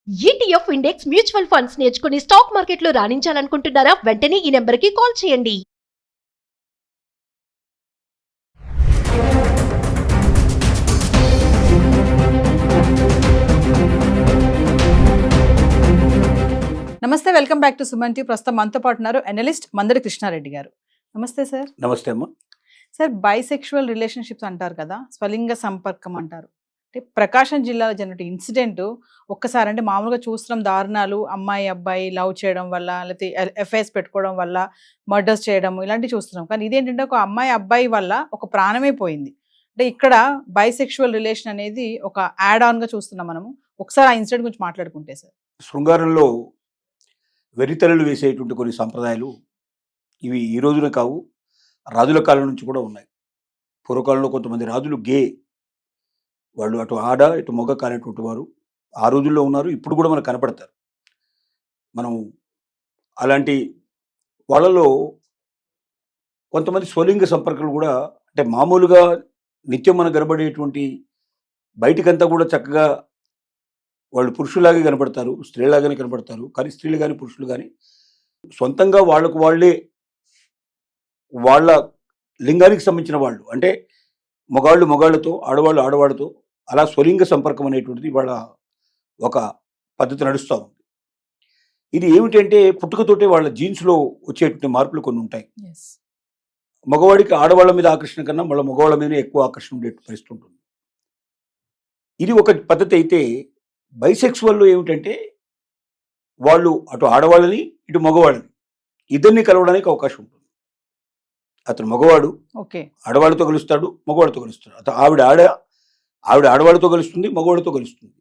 ETF index mutual funds నేర్చుకుని stock మార్కెట్లో రాణించాలనుకుంటున్నారా? వెంటనే ఈ నెంబర్కి కాల్ చేయండి. నమస్తే, welcome back to Suman TV. ప్రస్తుతం మనతో పాటు ఉన్నారు అనలిస్ట్ మందడి కృష్ణారెడ్డి గారు. నమస్తే సార్. నమస్తే అమ్మ. సార్, బైసెక్షువల్ రిలేషన్షిప్స్ అంటారు కదా, స్వలింగ సంపర్కం అంటారు. అంటే ప్రకాశం జిల్లాలో జరిగిన ఇన్సిడెంట్ ఒక్కసారి, అంటే మామూలుగా చూస్తున్నాం దారుణాలు, అమ్మాయి అబ్బాయి లవ్ చేయడం వల్ల, లేకపోతే ఎఫ్ఐఎస్ పెట్టుకోవడం వల్ల మర్డర్స్ చేయడం, ఇలాంటివి చూస్తున్నాం. కానీ ఇదేంటంటే ఒక అమ్మాయి అబ్బాయి వల్ల ఒక ప్రాణమే పోయింది. అంటే ఇక్కడ బైసెక్షువల్ రిలేషన్ అనేది ఒక యాడ్ ఆన్గా చూస్తున్నాం మనము. ఒకసారి ఆ ఇన్సిడెంట్ గురించి మాట్లాడుకుంటే సార్. శృంగారంలో వెరితలలు వేసేటువంటి కొన్ని సంప్రదాయాలు ఇవి ఈ రోజున కావు, రాజుల కాలం నుంచి కూడా ఉన్నాయి. పూర్వకాలంలో కొంతమంది రాజులు గే, వాళ్ళు అటు ఆడ ఇటు మొగ కానటువంటి వారు ఆ రోజుల్లో ఉన్నారు, ఇప్పుడు కూడా మనకు కనపడతారు. మనం అలాంటి వాళ్ళలో కొంతమంది స్వలింగ సంపర్కాలు కూడా, అంటే మామూలుగా నిత్యం మనకు కనబడేటువంటి బయటికంతా కూడా చక్కగా వాళ్ళు పురుషులాగే కనపడతారు, స్త్రీలాగానే కనపడతారు. కానీ స్త్రీలు కానీ పురుషులు కానీ సొంతంగా వాళ్ళకు వాళ్ళే వాళ్ళ లింగానికి సంబంధించిన వాళ్ళు, అంటే మగాళ్ళు మగాళ్ళతో, ఆడవాళ్ళు ఆడవాళ్ళతో అలా స్వలింగ సంపర్కం అనేటువంటిది వాళ్ళ ఒక పద్ధతి నడుస్తూ ఉంది. ఇది ఏమిటంటే పుట్టుకతోటే వాళ్ళ జీన్స్లో వచ్చేటువంటి మార్పులు కొన్ని ఉంటాయి. మగవాడికి ఆడవాళ్ళ మీద ఆకర్షణ కన్నా వాళ్ళ మగవాళ్ళ మీద ఎక్కువ ఆకర్షణ ఉండే పరిస్థితి ఉంటుంది. ఇది ఒక పద్ధతి అయితే, బైసెక్సువల్లో ఏమిటంటే వాళ్ళు అటు ఆడవాళ్ళని ఇటు మగవాళ్ళని ఇద్దరిని కలవడానికి అవకాశం ఉంటుంది. అతను మగవాడు ఆడవాళ్ళతో కలుస్తాడు, మగవాడితో కలుస్తాడు. అతను ఆవిడ ఆడవాళ్ళతో కలుస్తుంది, మగవాడితో కలుస్తుంది.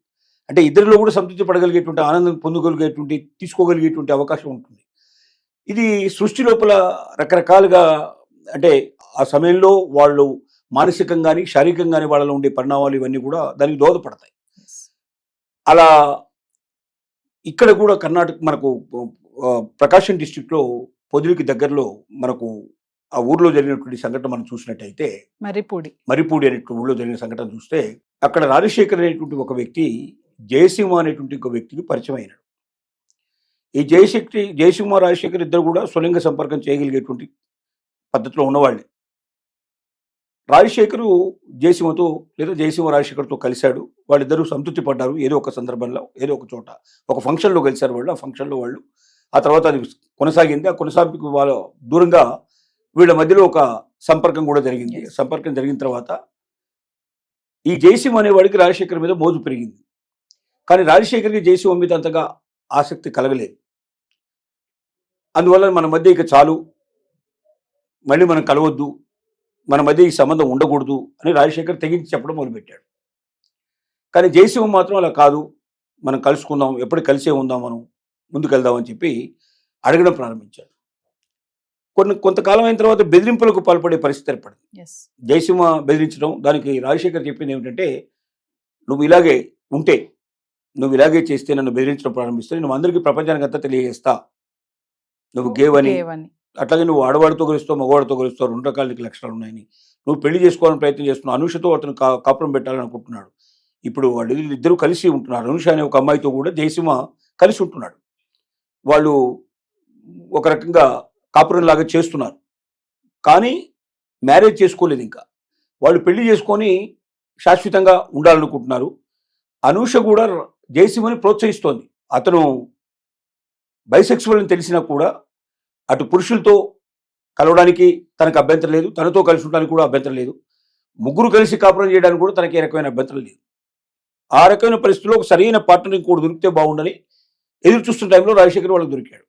అంటే ఇద్దరిలో కూడా సంతృప్తి పడగలిగేటువంటి, ఆనందం పొందగలిగేటువంటి, తీసుకోగలిగేటువంటి అవకాశం ఉంటుంది. ఇది సృష్టి లోపల రకరకాలుగా, అంటే ఆ సమయంలో వాళ్ళు మానసికంగాని శారీరకంగాని వాళ్ళలో ఉండే పరిణామాలు ఇవన్నీ కూడా దానికి దోహదపడతాయి. అలా ఇక్కడ కూడా కర్ణాటక మనకు ప్రకాశం డిస్ట్రిక్ట్లో పొదిలికి దగ్గరలో మనకు ఆ ఊర్లో జరిగినటువంటి సంఘటన మనం చూసినట్టయితే, మర్రిపూడి అనేటువంటి ఊళ్ళో జరిగిన సంఘటన చూస్తే, అక్కడ రాజశేఖర్ అనేటువంటి ఒక వ్యక్తి జయసింహ అనేటువంటి ఒక వ్యక్తికి పరిచయం అయినాడు. ఈ జయసింహ రాజశేఖర్ ఇద్దరు కూడా స్వలింగ సంపర్కం చేయగలిగేటువంటి పద్ధతిలో ఉన్నవాళ్ళే. రాజశేఖరు జయసింహతో లేదా జయసింహ రాజశేఖర్తో కలిశాడు. వాళ్ళిద్దరూ సంతృప్తి పడ్డారు. ఏదో ఒక సందర్భంలో, ఏదో ఒక చోట, ఒక ఫంక్షన్లో కలిశారు వాళ్ళు. ఆ ఫంక్షన్లో వాళ్ళు ఆ తర్వాత అది కొనసాగింది. ఆ కొనసాగింపు వాళ్ళ దూరంగా వీళ్ళ మధ్యలో ఒక సంపర్కం కూడా జరిగింది. సంపర్కం జరిగిన తర్వాత ఈ జయసింహ అనేవాడికి రాజశేఖర్ మీద మోజు పెరిగింది. కానీ రాజశేఖర్కి జయసింహ మీద అంతగా ఆసక్తి కలగలేదు. అందువల్ల మన మధ్య ఇక చాలు, మళ్ళీ మనం కలవద్దు, మన మధ్య ఈ సంబంధం ఉండకూడదు అని రాజశేఖర్ తెగించి చెప్పడం మొదలుపెట్టాడు. కానీ జయసింహ మాత్రం అలా కాదు, మనం కలుసుకుందాం, ఎప్పుడు కలిసే ఉందాం, మనం ముందుకెళ్దామని చెప్పి అడగడం ప్రారంభించాడు. కొంతకాలం అయిన తర్వాత బెదిరింపులకు పాల్పడే పరిస్థితి ఏర్పడింది. జయసింహ బెదిరించడం, దానికి రాజశేఖర్ చెప్పింది ఏమిటంటే, నువ్వు ఇలాగే ఉంటే, నువ్వు ఇలాగే చేస్తే, నన్ను బెదిరించడం ప్రారంభిస్తే నువ్వు అందరికీ ప్రపంచానికి అంతా తెలియజేస్తా, నువ్వు గేవని, అట్లాగే నువ్వు ఆడవాడితో కలుస్తావు, మగవాడితో కలుస్తావు, 2 రకాల లక్షణాలు ఉన్నాయని, నువ్వు పెళ్లి చేసుకోవాలని ప్రయత్నం చేస్తున్నావు, అనుషతో అతను కాపురం పెట్టాలని అనుకుంటున్నాడు. ఇప్పుడు వాళ్ళు ఇద్దరు కలిసి ఉంటున్నారు. అనుష అనే ఒక అమ్మాయితో కూడా జయసింహ కలిసి ఉంటున్నాడు. వాళ్ళు ఒక రకంగా కాపురం లాగా చేస్తున్నారు. కానీ మ్యారేజ్ చేసుకోలేదు. ఇంకా వాళ్ళు పెళ్లి చేసుకొని శాశ్వతంగా ఉండాలనుకుంటున్నారు. అనూష కూడా జయసింహని ప్రోత్సహిస్తోంది. అతను బైసెక్సువల్ అని తెలిసినా కూడా అటు పురుషులతో కలవడానికి తనకు అభ్యంతరం లేదు, తనతో కలిసి ఉండడానికి కూడా అభ్యంతరం లేదు, ముగ్గురు కలిసి కాపురం చేయడానికి కూడా తనకి ఏ రకమైన అభ్యంతరం లేదు. ఆ రకమైన పరిస్థితుల్లో ఒక సరైన పార్ట్నర్ ఇంకోటి దొరికితే బాగుండని ఎదురు చూస్తున్న టైంలో రాజశేఖర్ వాళ్ళకి దొరికాడు.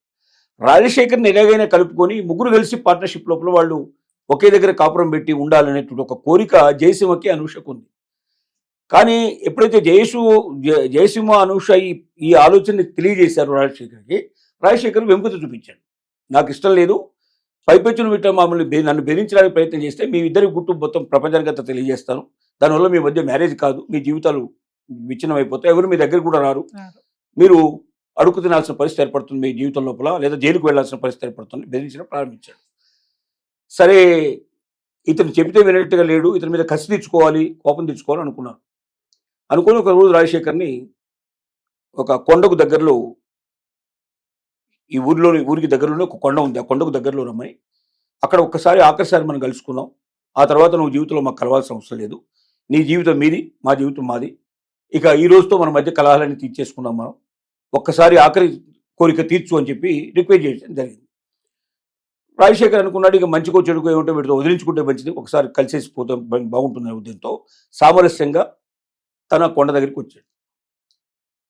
రాజశేఖర్ని ఎలాగైనా కలుపుకొని ముగ్గురు కలిసి పార్ట్నర్షిప్ లోపల వాళ్ళు ఒకే దగ్గర కాపురం పెట్టి ఉండాలనేటువంటి ఒక కోరిక జయసింహకి, అనూషకు ఉంది. కానీ ఎప్పుడైతే జయసింహ అనూష ఈ ఆలోచనని తెలియజేశారు రాజశేఖర్ వెంపుత చూపించాడు. నాకు ఇష్టం లేదు, పైపెచ్చున విట్ట నన్ను బెదిరించడానికి ప్రయత్నం చేస్తే మీ ఇద్దరి గుట్టు మొత్తం ప్రపంచానికి అంతా తెలియజేస్తాను, దానివల్ల మీ మధ్య మ్యారేజ్ కాదు, మీ జీవితాలు విచ్ఛిన్నం అయిపోతాయి, ఎవరు మీ దగ్గర కూడా రారు, మీరు అడుగు తినాల్సిన పరిస్థితి ఏర్పడుతుంది మీ జీవితం లోపల, లేదా జైలుకు వెళ్లాల్సిన పరిస్థితి ఏర్పడుతుంది, బెదిరించడం ప్రారంభించాడు. సరే, ఇతను చెబితే వినట్టుగా లేడు, ఇతని మీద కసి తెచ్చుకోవాలి, కోపం తెచ్చుకోవాలి అనుకున్నాను. అనుకుని ఒక రోజు రాజశేఖర్ని ఒక కొండకు దగ్గరలో, ఈ ఊరికి దగ్గరలోనే ఒక కొండ ఉంది, ఆ కొండకు దగ్గరలో రమ్మని, అక్కడ ఒక్కసారి ఆఖరిసారి మనం కలుసుకుందాం, ఆ తర్వాత నువ్వు జీవితంలో మాకు కలవాల్సిన అవసరం లేదు, నీ జీవితం మీది, మా జీవితం మాది, ఇక ఈ రోజుతో మన మధ్య కలహాలన్నీ తీర్చేసుకుందాం, మనం ఒక్కసారి ఆఖరి కోరిక తీర్చు అని చెప్పి రిక్వెస్ట్ చేయడం జరిగింది. రాజశేఖర్ అనుకున్నాడు, ఇక మంచికో చెడుకో ఏమిటో వీటితో వదిలించుకుంటే మంచిది, ఒకసారి కలిసేసి పోతే బాగుంటుందనే ఉద్దేశంతో సామరస్యంగా తన కొండ దగ్గరికి వచ్చాడు.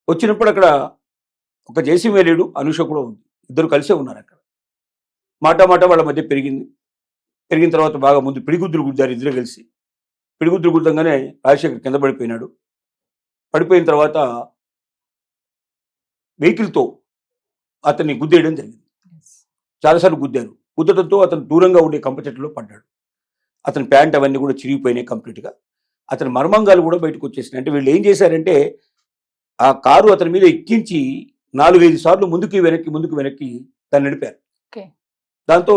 వచ్చినప్పుడు అక్కడ ఒక జయసింహేలీడు, అనుష కూడా ఉంది, ఇద్దరు కలిసే ఉన్నారు అక్కడ. మాట వాళ్ళ మధ్య పెరిగింది. పెరిగిన తర్వాత బాగా ముందు పిడిగుద్దులు గుద్దారు ఇద్దరు కలిసి. పిడిగుద్దులు గుద్దంగానే రాజశేఖర్ కింద పడిపోయినాడు. పడిపోయిన తర్వాత వెహికల్తో అతన్ని గుద్దేయడం జరిగింది. చాలాసార్లు గుద్దారు. గుద్దడంతో అతను దూరంగా ఉండే కంప చెట్టులో పడ్డాడు. అతని ప్యాంట్ అవన్నీ కూడా చిరిగిపోయినాయి కంప్లీట్గా. అతని మర్మంగాలు కూడా బయటకు వచ్చేసినాయి. అంటే వీళ్ళు ఏం చేశారంటే ఆ కారు అతని మీద ఎక్కించి 4-5 సార్లు ముందుకు వెనక్కి దాన్ని నడిపారు. దాంతో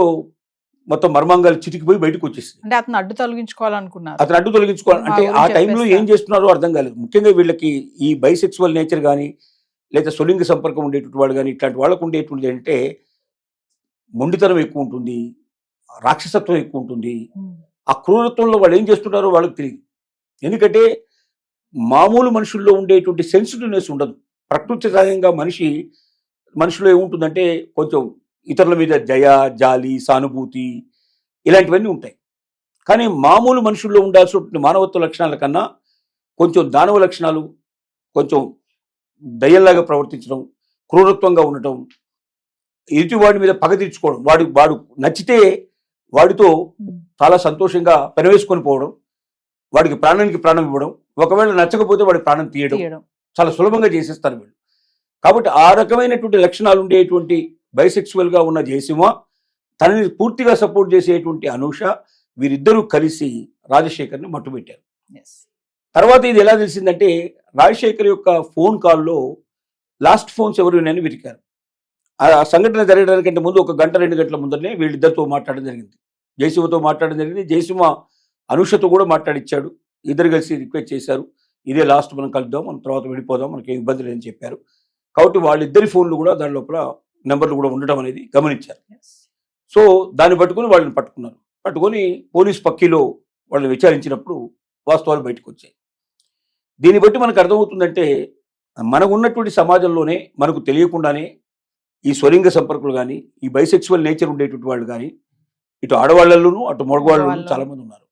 మొత్తం మర్మాంగాలు చిటికిపోయి బయటకు వచ్చేసింది. అంటే అతను అడ్డు తొలగించుకోవాలనుకున్నారు. అతను అడ్డు తొలగించుకోవాలి అంటే ఆ టైంలో ఏం చేస్తున్నారో అర్థం కాలేదు. ముఖ్యంగా వీళ్ళకి ఈ బైసెక్సువల్ నేచర్ కానీ లేదా స్వలింగ సంపర్కం ఉండేటువంటి వాళ్ళు కానీ ఇట్లాంటి వాళ్ళకు ఉండేటువంటిది అంటే మొండితనం ఎక్కువ ఉంటుంది, రాక్షసత్వం ఎక్కువ ఉంటుంది. ఆ క్రూరత్వంలో వాళ్ళు ఏం చేస్తున్నారో వాళ్ళకి తెలియదు. ఎందుకంటే మామూలు మనుషుల్లో ఉండేటువంటి సెన్సిటివ్నెస్ ఉండదు. ప్రకృతి సహజంగా మనిషిలో ఏముంటుందంటే కొంచెం ఇతరుల మీద దయ, జాలి, సానుభూతి ఇలాంటివన్నీ ఉంటాయి. కానీ మామూలు మనుషుల్లో ఉండాల్సిన మానవత్వ లక్షణాల కన్నా కొంచెం దానవ లక్షణాలు, కొంచెం దయ్యంలాగా ప్రవర్తించడం, క్రూరత్వంగా ఉండటం, ఎదుటివాడి మీద పగ తీర్చుకోవడం, వాడు నచ్చితే వాడితో చాలా సంతోషంగా పెనవేసుకొని పోవడం, వాడికి ప్రాణానికి ప్రాణం ఇవ్వడం, ఒకవేళ నచ్చకపోతే వాడి ప్రాణం తీయడం చాలా సులభంగా చేసేస్తారు వీళ్ళు. కాబట్టి ఆ రకమైనటువంటి లక్షణాలు ఉండేటువంటి బైసెక్సువల్గా ఉన్న జయసింహ, తనని పూర్తిగా సపోర్ట్ చేసేటువంటి అనూష, వీరిద్దరూ కలిసి రాజశేఖర్ని మట్టుబెట్టారు. తర్వాత ఇది ఎలా తెలిసిందంటే రాజశేఖర్ యొక్క ఫోన్ కాల్లో లాస్ట్ ఫోన్స్ ఎవరు అని వెతికారు. ఆ సంఘటన జరగడానికంటే ముందు 1 గంట 2 గంటల ముందరనే వీళ్ళిద్దరితో మాట్లాడడం జరిగింది. జయసింహతో మాట్లాడడం జరిగింది. జయసింహ అనుషతో కూడా మాట్లాడిచ్చాడు. ఇద్దరు కలిసి రిక్వెస్ట్ చేశారు, ఇదే లాస్ట్, మనం కలుద్దాం, మనం తర్వాత వెళ్ళిపోదాం, మనకి ఏం ఇబ్బంది లేదని చెప్పారు. కాబట్టి వాళ్ళిద్దరి ఫోన్లు కూడా దాని లోపల నెంబర్లు కూడా ఉండటం అనేది గమనించారు. సో దాన్ని వాళ్ళని పట్టుకొని పోలీస్ పక్కీలో వాళ్ళని విచారించినప్పుడు వాస్తవాలు బయటకు వచ్చాయి. దీన్ని బట్టి మనకు అర్థమవుతుందంటే మనకు ఉన్నటువంటి సమాజంలోనే మనకు తెలియకుండానే ఈ స్వలింగ సంపర్కులు కానీ, ఈ బైసెక్సువల్ నేచర్ ఉండేటువంటి వాళ్ళు కానీ, ఇటు ఆడవాళ్ళలోనూ అటు మగవాళ్ళలోనూ చాలా మంది ఉన్నారు.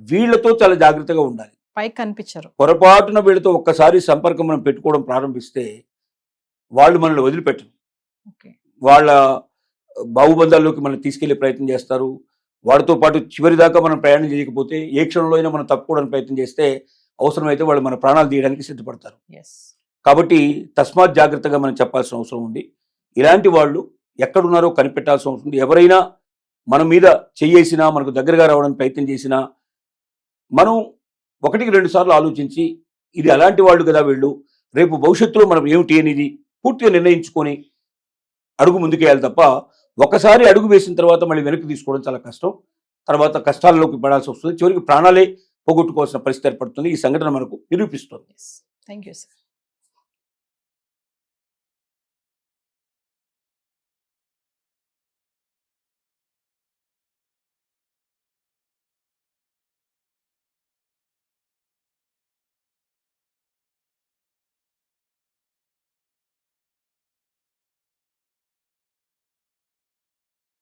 వీళ్ళతో చాలా జాగ్రత్తగా ఉండాలి. పైకి కనిపించరు. పొరపాటున వీళ్ళతో ఒక్కసారి సంపర్కం మనం పెట్టుకోవడం ప్రారంభిస్తే వాళ్ళు మనల్ని వదిలిపెట్టరు. వాళ్ళ బాహుబంధాల్లోకి మనం తీసుకెళ్లే ప్రయత్నం చేస్తారు. వాడితో పాటు చివరి దాకా మనం ప్రయాణం చేయకపోతే, ఏ క్షణంలో అయినా మనం తప్పుకోవడానికి ప్రయత్నం చేస్తే, అవసరమైతే వాళ్ళు మన ప్రాణాలు తీయడానికి సిద్ధపడతారు. కాబట్టి తస్మాత్ జాగ్రత్తగా మనం చెప్పాల్సిన అవసరం ఉంది. ఇలాంటి వాళ్ళు ఎక్కడున్నారో కనిపెట్టాల్సిన అవసరం ఉంది. ఎవరైనా మన మీద చెయ్యేసినా, మనకు దగ్గరగా రావడానికి ప్రయత్నం చేసినా, మనం 1-2 సార్లు ఆలోచించి, ఇది అలాంటి వాళ్ళు కదా వీళ్ళు, రేపు భవిష్యత్తులో మనం ఏమిటి అనేది పూర్తిగా నిర్ణయించుకొని అడుగు ముందుకేయాలి తప్ప, ఒకసారి అడుగు వేసిన తర్వాత మళ్ళీ వెనక్కి తీసుకోవడం చాలా కష్టం. తర్వాత కష్టాల్లోకి పడాల్సి వస్తుంది. చివరికి ప్రాణాలే పోగొట్టుకోవాల్సిన పరిస్థితి ఏర్పడుతుంది. ఈ సంఘటన మనకు నిరూపిస్తుంది. Thank you sir.